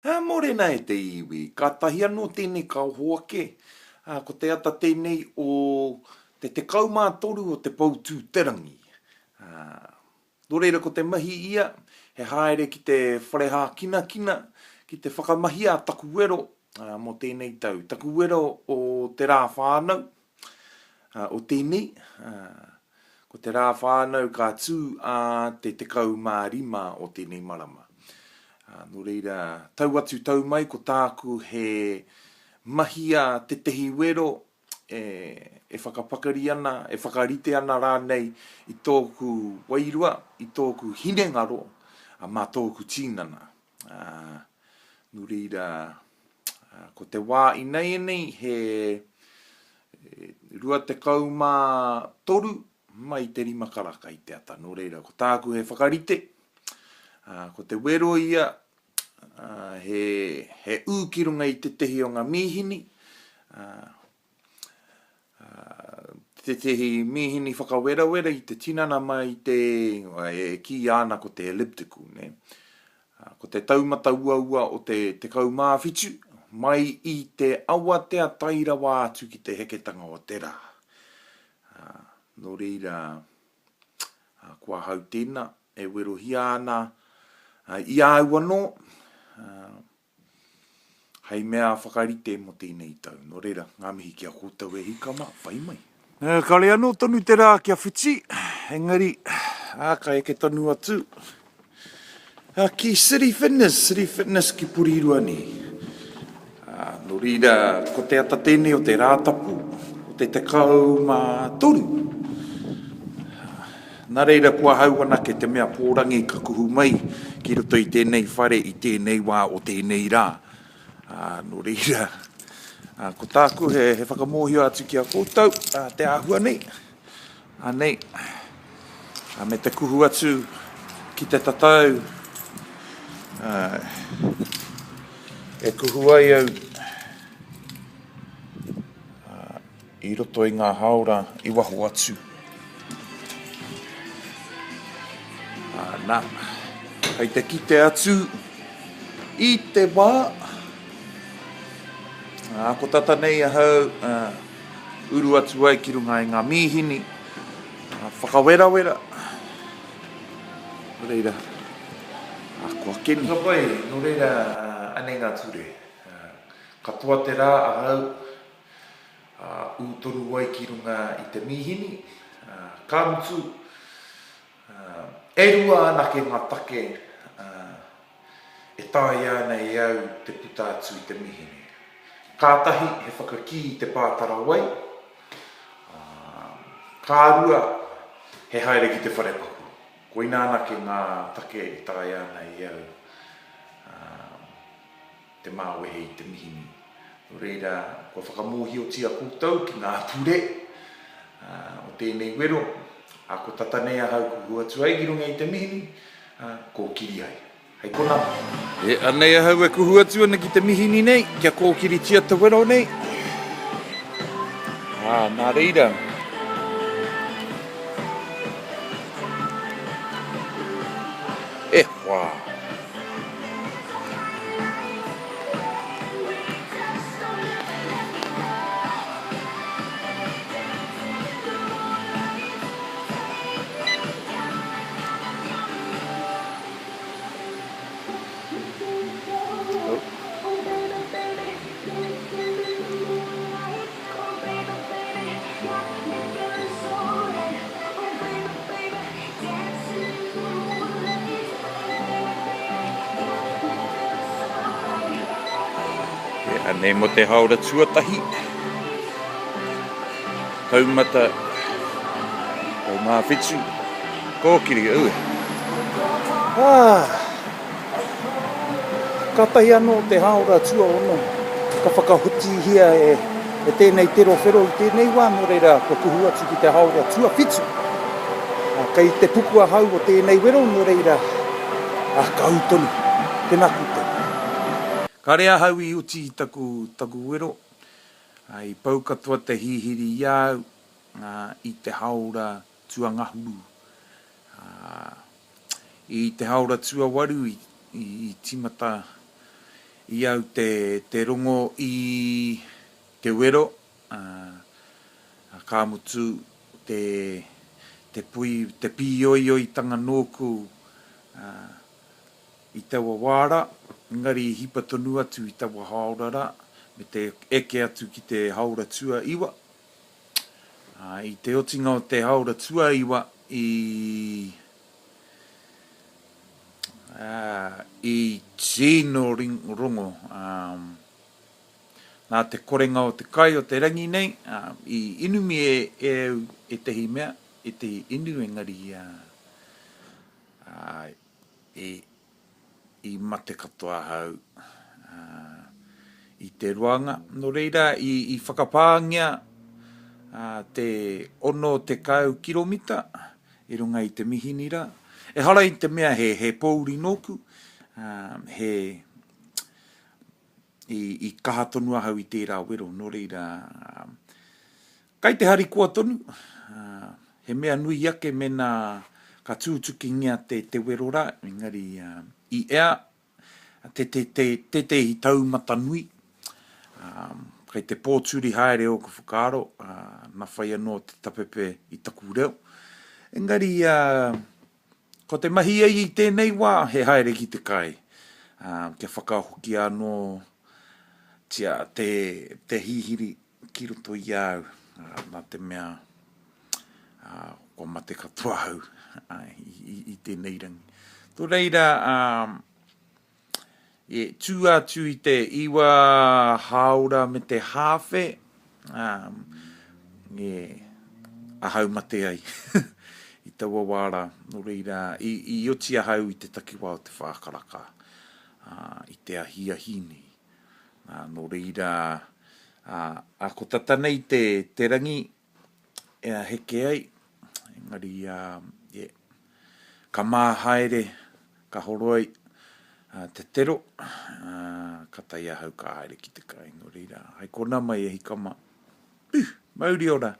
Morena e te iwi, ka tahi anō tēnei ka hoake, ko te ata tēnei o te kaumā toru o te pautū terangi. Nō reira ko te mahi ia, he haere ki te wharehā kina kina, ki te whakamahi a taku wero mo tēnei tau. Taku wero o te rā whānau, o tēnei, ko te rā whānau ka tū a te kaumā rima o tēnei marama. Nō reira, tau atu tau mai ko tāku he mahi a te tehi wero e whakapakari ana, e whakarite ana rānei i tōku wairua, i tōku hinengaro, mā tōku tīnana. Nō reira, ko te wā i nei nei he rua te kaumā toru mai te rima karaka i te ata. Nō reira, ko tāku he whakarite, ko te wero ia, he ūkirunga i te tehi o ngā mihini, te tehi mihini whakawerawera i te tinana mai te, ki ana ko te elliptical, ne? Ko te taumata ua o te kaumāwhitu, mai i te awatea tairawa atu ki te heketanga o te rā. Nō reira, kua hau tēnā, e werohi ana, i au anō, hei mea whakarite mo tēnei tau. Nō reira, ngā mihi kia kōtau e hikama, whai mai. Kare anō tonu te rā kia whiti, engari, kai eke tonu atu. Ki City Fitness ki Purirua ni. Nō reira, ko te ata tēnei o te rātapu, o te kaumā toru. Nā reira kua hau ana ke te mea pōrangi ka kuhu mai ki roto i tēnei whare i tēnei wā o tēnei rā. Nō reira, ko tāku he whakamohio atu ki a kōtau, te āhua nei. Nei, me te kuhu atu ki te tatau, e kuhu ai au i roto i ngā haora i waho atu. Nā, hei te kite atu i te wā. Ko tata nei a hau uru atu ai ki runga i ngā mihini. Whakawerawera. Nō reira, kua keni. Ka pai, nō reira anei ngā ture. Katoa te rā a hau utoru ai ki runga i te mihini. Ka mutu. E rua ana ke ngā take e tai ana i au te puta atu i te mihini. Kātahi he whakaki i te pātara wai. Kā rua he haere ki te wharepaku. Koina ana ke ngā take e tai ana i au te māwehe i te mihini. Nō reira, kua whakamohi o tia kūtau ki ngā ture o tēnei wero. Ko tata nei a hau kuhu atu ai ki runga i te mihini, ko kiri ai. Hei kona. Anei a hau e kuhu atu ana ki te mihini nei, kia kōkiri tia te wero nei. Nā reira. Wā. Nei mo te haora tuatahi. Taumata. Taumā whitu. Kōkiri ue. Ka tahi anō te haora tua ono. Ka whakahuti hia e tēnei tero whero i tēnei wā. Nō reira, ko kuhu atu ki te haora tua whitu. Kei te pukua hau o tēnei wero. Nō reira, ka utonu. Tēnā kūtau. Ka rea hau i uti i taku wero, i pau katoa te hihiri iau i te haora tuangahuru. I te haora tua waru i timata i au te rongo i te wero, ka mutu te pi oi tanga nōku i taua wāra, ngari hipa tonu atu i taua haorara, me te eke atu ki te haora tua iwa. I te otinga o te haora tua iwa i tino rongo. Nā te korenga o te kai o te rangi nei, i inumi e tehi mea, e tehi inu engari i mate katoa hau i te ruanga. No reira, i whakapāngia te ono te kau kilomita, i runga i te mihinira. E hara i te mea he pouri nōku, i kaha tonu ahau i tērā wero, no reira. Kai te hari kua tonu, he mea nui ake mena ka tūtukingia te wero rā, engari i ea, te i taumata nui, kai te pōturi haere o ka whakaaro, na whai anō te tapepe i taku reo. Engari, ko te mahi ai i tēnei wā, he haere ki te kai. Kia whakahoki anō tia te hihiri ki roto i au, nā te mea ko mate katoa au i tēnei rangi. Tō reira, tū atu i te iwa haora me te hawhe, ahau mate ai i taua wāra, no reira, i oti ahau i te takiwā o te whākaraka, i te ahia-hini. No reira, ko tatanei te rangi heke ai, engari, ka māhaere, ka horo ai, te tero, ka tai ahau ka haere ki te kai, no reira. Hai kona mai e hikama, mauri ora.